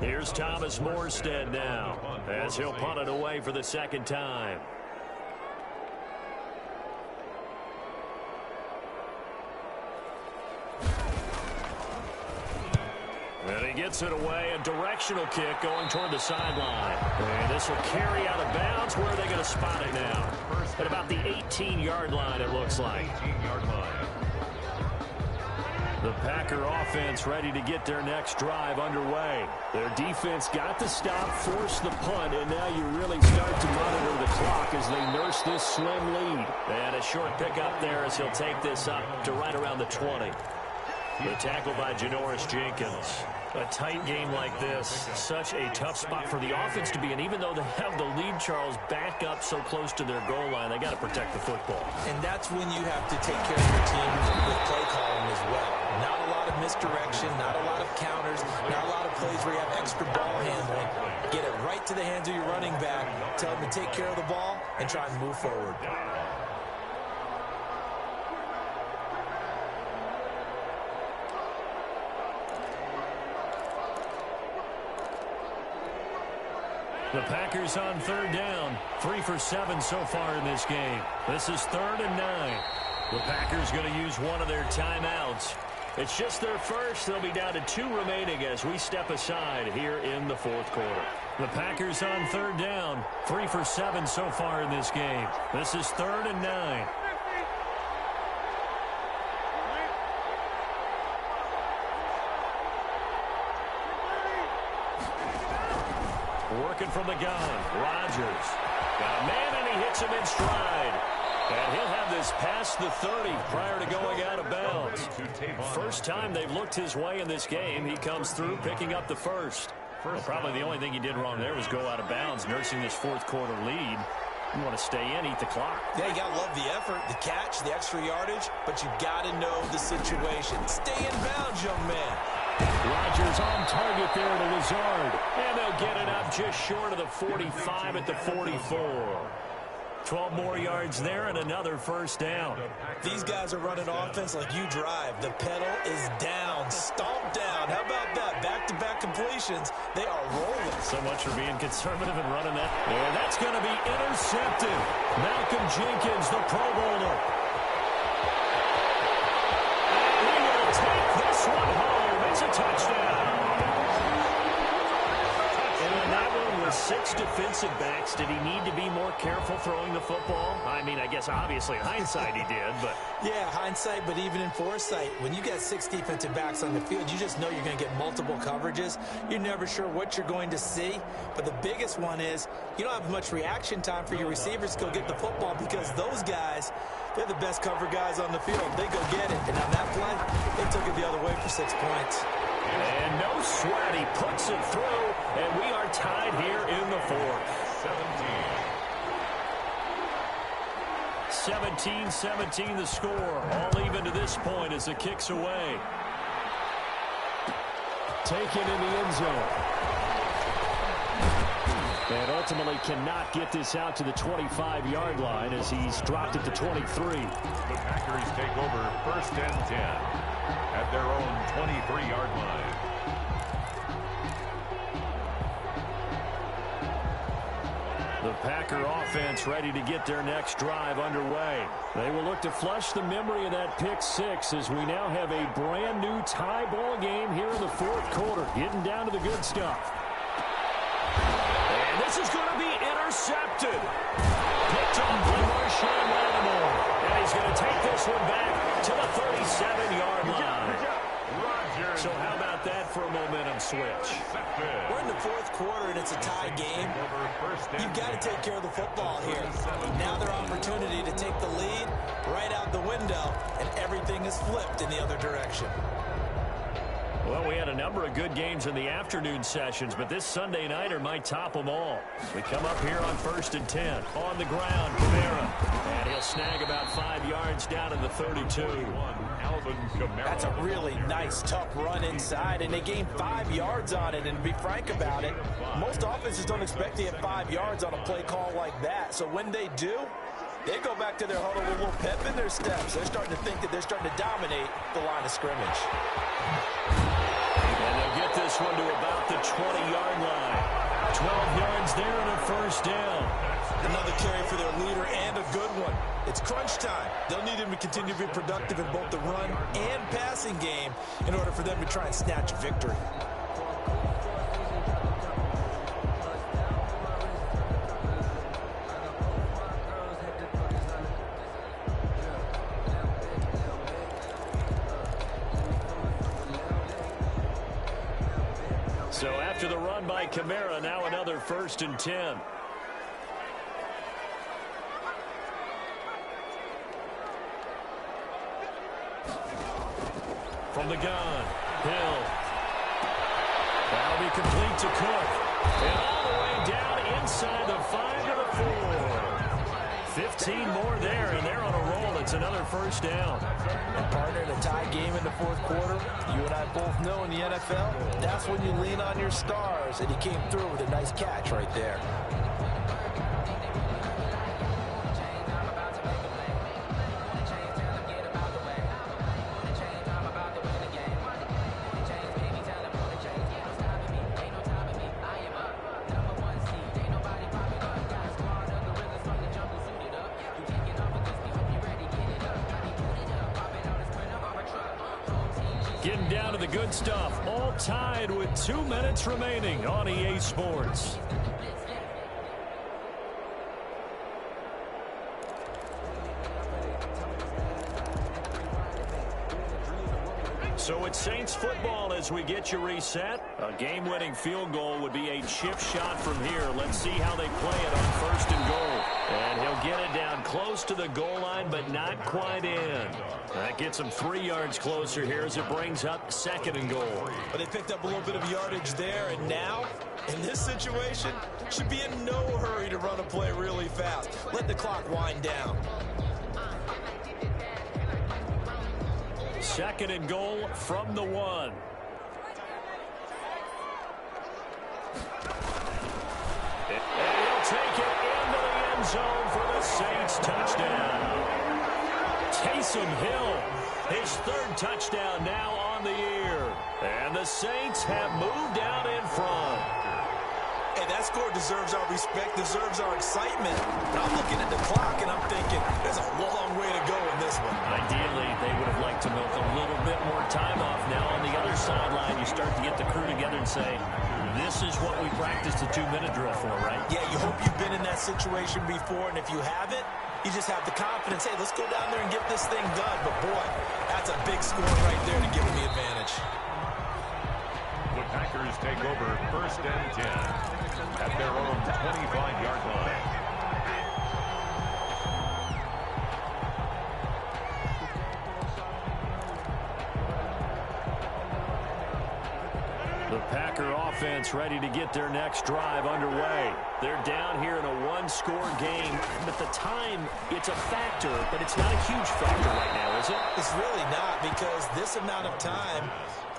Here's Thomas Morstead now, as he'll punt it away for the second time. And he gets it away, a directional kick going toward the sideline. And this will carry out of bounds. Where are they going to spot it now? At about the 18-yard line, it looks like. 18-yard line. The Packer offense ready to get their next drive underway. Their defense got the stop, forced the punt, and now you really start to monitor the clock as they nurse this slim lead. And a short pickup there as he'll take this up to right around the 20. The tackle by Janoris Jenkins. A tight game like this, such a tough spot for the offense to be in. Even though they have the lead, Charles, back up so close to their goal line, they got to protect the football. And that's when you have to take care of your team with play calling as well. Not a lot of misdirection, not a lot of counters, not a lot of plays where you have extra ball handling. Get it right to the hands of your running back, tell them to take care of the ball, and try and move forward. The Packers on 3rd down. 3 for 7 so far in this game. This is 3rd and 9. The Packers going to use one of their timeouts. It's just their first. They'll be down to 2 remaining as we step aside here in the fourth quarter. The Packers on third down. 3 for 7 so far in this game. This is 3rd and 9. Working from the gun. Rodgers. Got a man, and he hits him in stride. And he'll have this past the 30 prior to going out of bounds. First time they've looked his way in this game. He comes through picking up the first. Well, probably the only thing he did wrong there was go out of bounds, nursing this fourth quarter lead. You want to stay in, eat the clock. Yeah, you got to love the effort, the catch, the extra yardage, but you got to know the situation. Stay in bounds, young man. Rodgers on target there to Lazard. And they'll get it up just short of the 45 at the 44. 12 more yards there and another first down. These guys are running offense like you drive. The pedal is down, stomped down. How about that? Back-to-back completions. They are rolling. So much for being conservative and running that. And that's going to be intercepted. Malcolm Jenkins, the Pro Bowler. And he will take this one home. It's a touchdown. And that one was 6 defensive backs. Did he need to be more careful throwing the football? I mean, I guess obviously in hindsight he did, but... Yeah, hindsight, but even in foresight, when you got 6 defensive backs on the field, you just know you're going to get multiple coverages. You're never sure what you're going to see. But the biggest one is you don't have much reaction time for your receivers to go get the football because those guys, they're the best cover guys on the field. They go get it. And on that play, they took it the other way for 6 points. And no sweat. He puts it through, and we are tied here in the fourth. 17 the score. All even to this point as the kick's away. Taken in the end zone. And ultimately cannot get this out to the 25-yard line as he's dropped at the 23. The Packers take over 1st and 10 at their own 23-yard line. The Packer offense ready to get their next drive underway. They will look to flush the memory of that pick 6 as we now have a brand new tie ball game here in the fourth quarter, getting down to the good stuff. And this is going to be intercepted. Picked off by Marshawn Lattimore. And he's going to take this one back to the 37-yard line. So how about that for a momentum switch? We're in the fourth quarter, and it's a tie game. You've got to take care of the football here. Now their opportunity to take the lead right out the window, and everything is flipped in the other direction. Well, we had a number of good games in the afternoon sessions, but this Sunday nighter might top them all. We come up here on 1st and 10. On the ground, Kamara. And he'll snag about 5 yards down in the 32. That's a really nice, tough run inside, and they gained 5 yards on it. And to be frank about it, most offenses don't expect to get 5 yards on a play call like that. So when they do, they go back to their huddle with a little pep in their steps. They're starting to think that they're starting to dominate the line of scrimmage. And they'll get this one to about the 20-yard line. 12 yards there and a first down. Another carry for their leader and a good one. It's crunch time. They'll need him to continue to be productive in both the run and passing game in order for them to try and snatch a victory. So after the run by Kamara, now another 1st and 10. From the gun, Hill. That'll be complete to Cook. And all the way down inside the 5 to the 4. 15 more there, and they're on a roll. It's another first down. And partner, in a tie game in the fourth quarter, you and I both know in the NFL, that's when you lean on your stars, and he came through with a nice catch right there. good stuff. All tied with 2 minutes remaining on EA Sports. So it's Saints football as we get you reset. A game-winning field goal would be a chip shot from here. Let's see how they play it on 1st and goal. And he'll get it down close to the goal line, but not quite in. That gets him 3 yards closer here as it brings up 2nd and goal. But they picked up a little bit of yardage there, and now, in this situation, should be in no hurry to run a play really fast. Let the clock wind down. 2nd and goal from the 1. And he'll take it into the end zone for the Saints touchdown. Taysom Hill, his 3rd touchdown now on the year. And the Saints have moved out in front. Hey, that score deserves our respect, deserves our excitement. But I'm looking at the clock, and I'm thinking there's a long way to go in this one. Ideally, they would have liked to milk a little bit more time off. Now on the other sideline, you start to get the crew together and say, this is what we practiced the 2-minute drill for, right? Yeah, you hope you've been in that situation before, and if you haven't, you just have the confidence, hey, let's go down there and get this thing done. But, boy, that's a big score right there to give them the advantage. The Packers take over 1st and 10 at their own 25-yard line. The Packer offense ready to get their next drive underway. They're down here in a 1-score game, but the time, it's a factor, but it's not a huge factor right now, is it? It's really not, because this amount of time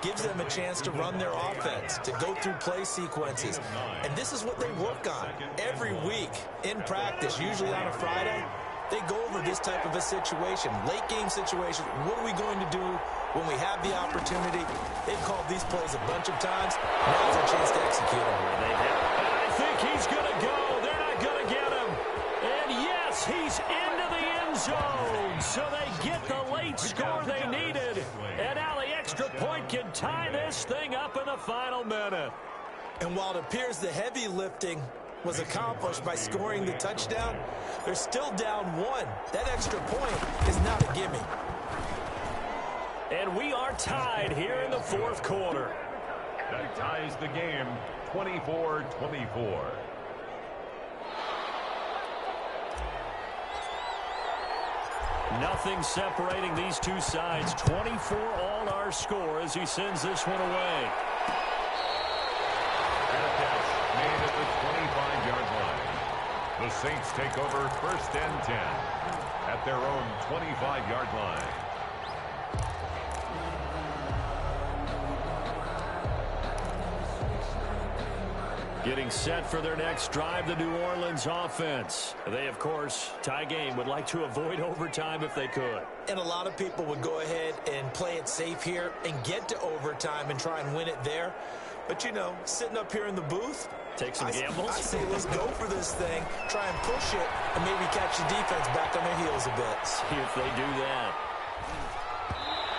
gives them a chance to run their offense, to go through play sequences. And this is what they work on every week in practice, usually on a Friday. They go over this type of a situation, late game situation. What are we going to do when we have the opportunity? They've called these plays a bunch of times. Now's our chance to execute them. They have. And I think he's going to go. They're not going to get him. And yes, he's into the end zone. So they get the late score they needed. And now the extra point can tie this thing up in the final minute. And while it appears the heavy lifting was accomplished by scoring the touchdown, they're still down 1. That extra point is not a gimme. And we are tied here in the 4th quarter. That ties the game 24-24. Nothing separating these two sides. 24 all our score as he sends this one away. And a catch made at the 25-yard line. The Saints take over 1st and 10 at their own 25-yard line. Getting set for their next drive, the New Orleans offense. They, of course, tie game, would like to avoid overtime if they could. And a lot of people would go ahead and play it safe here and get to overtime and try and win it there. But, you know, sitting up here in the booth, take some gambles. I say let's go for this thing, try and push it, and maybe catch the defense back on their heels a bit. See if they do that.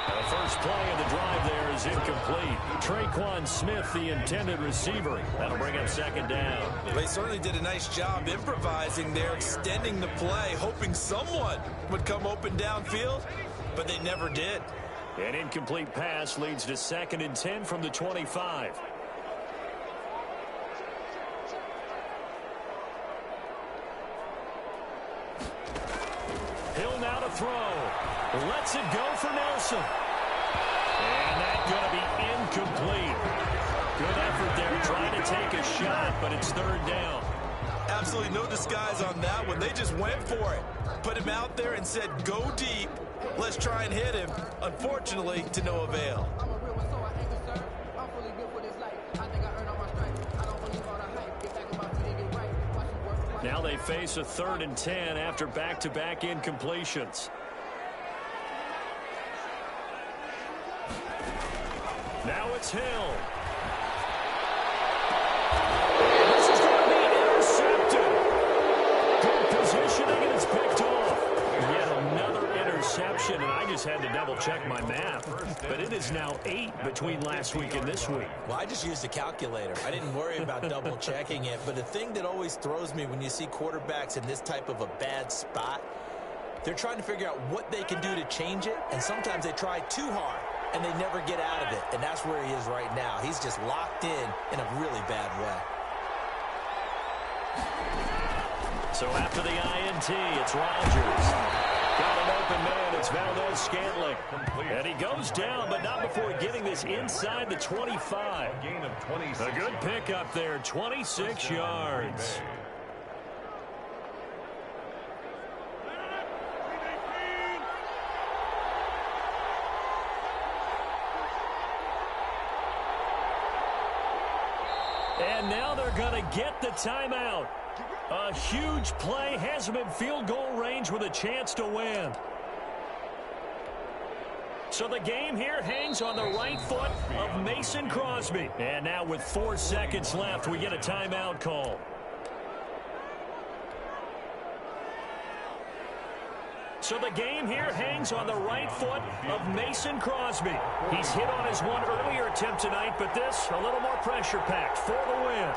The first play of the drive there is incomplete. Traquan Smith, the intended receiver. That'll bring up 2nd down. They certainly did a nice job improvising there, extending the play, hoping someone would come open downfield, but they never did. An incomplete pass leads to 2nd and 10 from the 25. Hill now to throw. Lets it go for Nelson. And that's going to be incomplete. Good effort there trying to take a shot, but it's 3rd down. Absolutely no disguise on that one. They just went for it. Put him out there and said, go deep. Let's try and hit him. Unfortunately, to no avail. Now they face a 3rd and 10 after back-to-back incompletions. Now it's Hill. And this is going to be intercepted. Good positioning, and it's picked off. Yet another interception, and I just just had to double-check my math, but it is now 8 between last week and this week. Well, I just used a calculator. I didn't worry about double-checking it, but the thing that always throws me when you see quarterbacks in this type of a bad spot, they're trying to figure out what they can do to change it, and sometimes they try too hard, and they never get out of it, and that's where he is right now. He's just locked in a really bad way. So after the INT, it's Rodgers. Got an open man. It's Valdez-Scantling. And he goes down, but not before getting this inside the 25. A good pickup there, 26 yards. And now they're going to get the timeout. A huge play has him in field goal range with a chance to win. So the game here hangs on the right foot of Mason Crosby. And now with 4 seconds left, we get a timeout call. So the game here hangs on the right foot of Mason Crosby. He's hit on his one earlier attempt tonight, but this a little more pressure-packed for the win.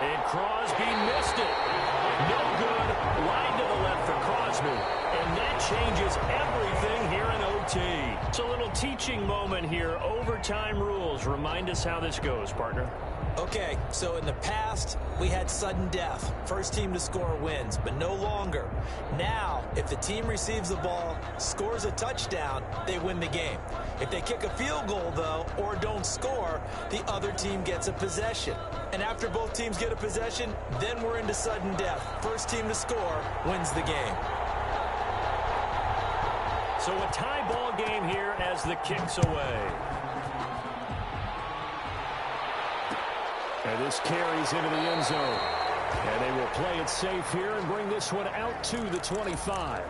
And Crosby missed it. No good. Wide to the left for Crosby. And that changes everything here in OT. It's a little teaching moment here. Overtime rules. Remind us how this goes, partner. Okay, so in the past, we had sudden death. First team to score wins, but no longer. Now, if the team receives the ball, scores a touchdown, they win the game. If they kick a field goal, though, or don't score, the other team gets a possession. And after both teams get a possession, then we're into sudden death. First team to score wins the game. So a tie ball game here as the kick's away. And this carries into the end zone. And they will play it safe here and bring this one out to the 25.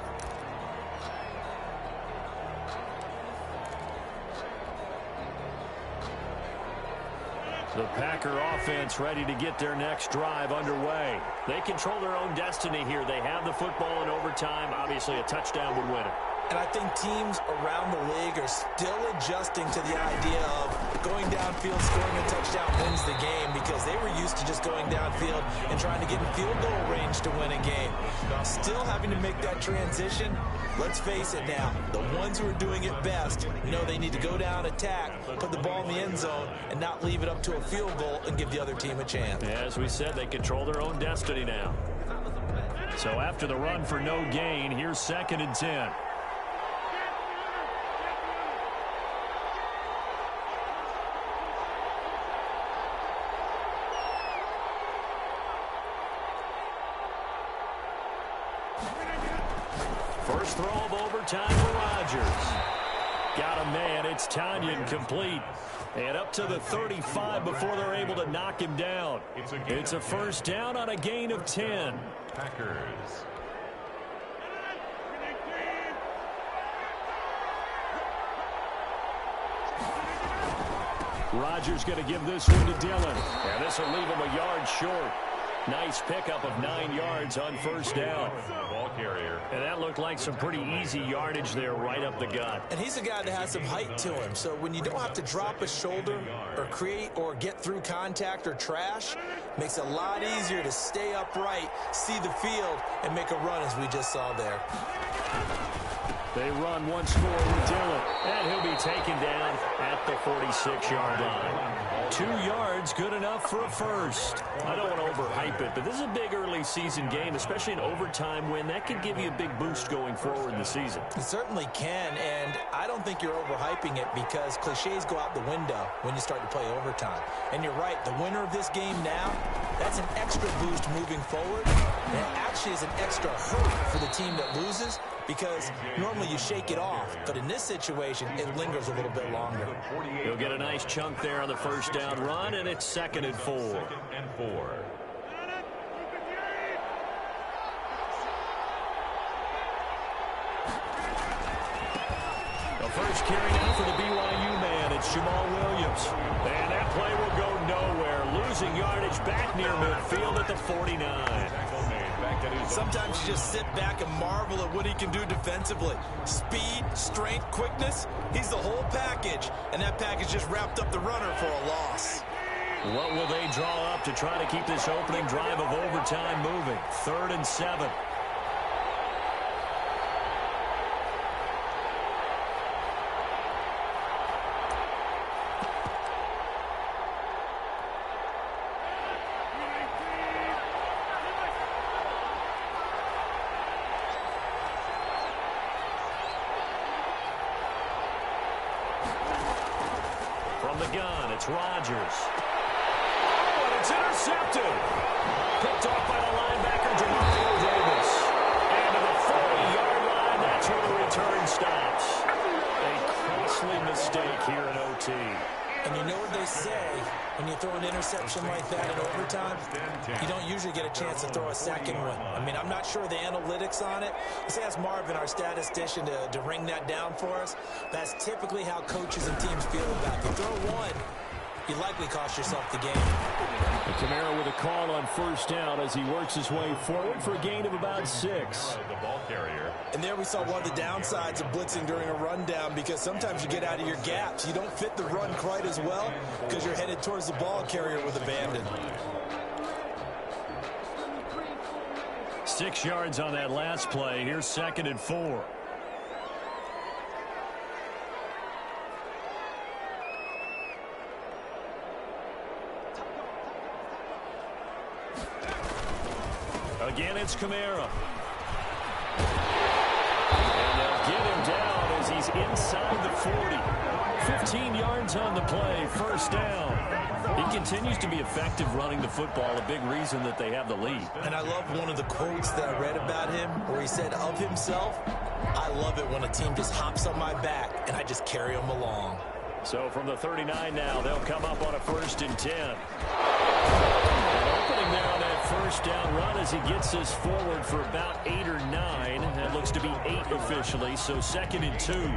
The Packer offense ready to get their next drive underway. They control their own destiny here. They have the football in overtime. Obviously, a touchdown would win it. And I think teams around the league are still adjusting to the idea of going downfield, scoring a touchdown wins the game, because they were used to just going downfield and trying to get in field goal range to win a game. Still having to make that transition. Let's face it now, the ones who are doing it best know they need to go down, attack, put the ball in the end zone, and not leave it up to a field goal and give the other team a chance. As we said, they control their own destiny now. So after the run for no gain, here's 2nd and 10. First throw of overtime for Rodgers. Got a man. It's Tanyan complete. And up to the 35 before they're able to knock him down. It's a first down on a gain of 10. Packers. Rodgers going to give this one to Dillon. And this will leave him a yard short. Nice pickup of 9 yards on first down. Ball carrier. And that looked like some pretty easy yardage there right up the gut. And he's a guy that has some height to him. So when you don't have to drop a shoulder or create or get through contact or trash, makes it a lot easier to stay upright, see the field, and make a run as we just saw there. They run once more with Dillon. And he'll be taken down at the 46-yard line. 2 yards, good enough for a first. I don't want to overhype it, but this is a big early season game, especially an overtime win. That could give you a big boost going forward in the season. It certainly can, and I don't think you're overhyping it, because cliches go out the window when you start to play overtime. And you're right, the winner of this game now, that's an extra boost moving forward. And it actually is an extra hurt for the team that loses, because normally you shake it off, but in this situation, it lingers a little bit longer. He'll get a nice chunk there on the first down run, and it's 2nd and 4. 2nd and 4. The first carry now for the BYU man. It's Jamal Williams. And that play will go nowhere. Losing yardage back near midfield at the 49. Tackle made back at his Sometimes you just sit back and marvel at what he can do defensively. Speed, strength, quickness, he's the whole package. And that package just wrapped up the runner for a loss. What will they draw up to try to keep this opening drive of overtime moving? 3rd and 7. From the gun, it's Rodgers. Oh, and it's intercepted. Picked off by the linebacker, Jamal Davis. And to the 40-yard line, that's where the return stops. A costly mistake here in OT. And you know what they say, when you throw an interception like that in overtime, you don't usually get a chance to throw a second one. I mean, I'm not sure the analytics on it. Let's ask Marvin, our statistician, to ring that down for us. That's typically how coaches and teams feel about it. You throw one, you likely cost yourself the game. Kamara with a call on 1st down as he works his way forward for a gain of about 6. the ball carrier. And there we saw one of the downsides of blitzing during a rundown, because sometimes you get out of your gaps. You don't fit the run quite as well because you're headed towards the ball carrier with abandon. 6 yards on that last play. Here's 2nd and 4. Again, it's Kamara. And they'll get him down as he's inside the 40. 15 yards on the play, 1st down. He continues to be effective running the football, a big reason that they have the lead. And I love one of the quotes that I read about him where he said of himself, "I love it when a team just hops on my back and I just carry them along." So from the 39 now, they'll come up on a 1st and 10. Opening there on that 1st down run as he gets us forward for about 8 or 9. That looks to be 8 officially, so 2nd and 2.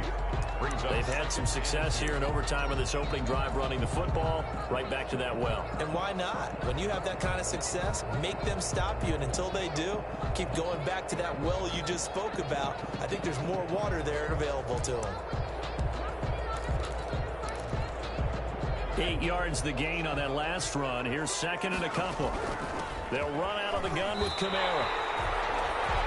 They've had some success here in overtime on this opening drive running the football. Right back to that well. And why not? When you have that kind of success, make them stop you, and until they do, keep going back to that well you just spoke about. I think there's more water there available to them. 8 yards the gain on that last run. Here's 2nd and a couple. They'll run out of the gun with Kamara.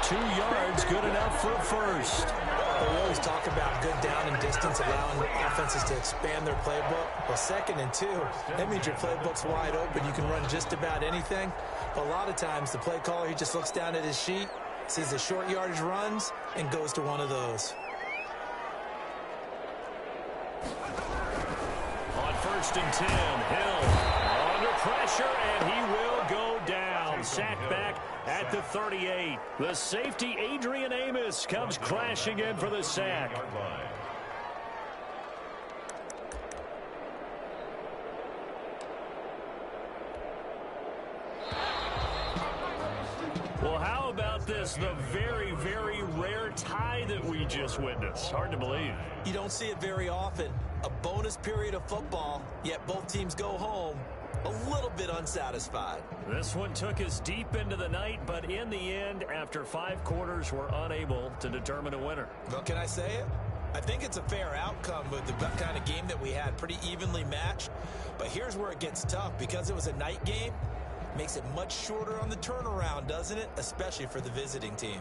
2 yards, good enough for a 1st. We always talk about good down and distance, allowing offenses to expand their playbook. Well, 2nd and 2, that means your playbook's wide open. You can run just about anything. But a lot of times, the play caller, he just looks down at his sheet, sees the short yardage runs, and goes to one of those. On 1st and 10, Hill under pressure, and he will go down. Sacked back at the 38. The safety, Adrian Amos, comes crashing in for the sack. Well, how about this? The very, very rare tie that we just witnessed. Hard to believe. You don't see it very often. A bonus period of football, yet both teams go home a little bit unsatisfied. This one took us deep into the night, but in the end, after 5 quarters, we're unable to determine a winner. Well, can I say it? I think it's a fair outcome with the kind of game that we had, pretty evenly matched. But here's where it gets tough. Because it was a night game, makes it much shorter on the turnaround, doesn't it? Especially for the visiting team.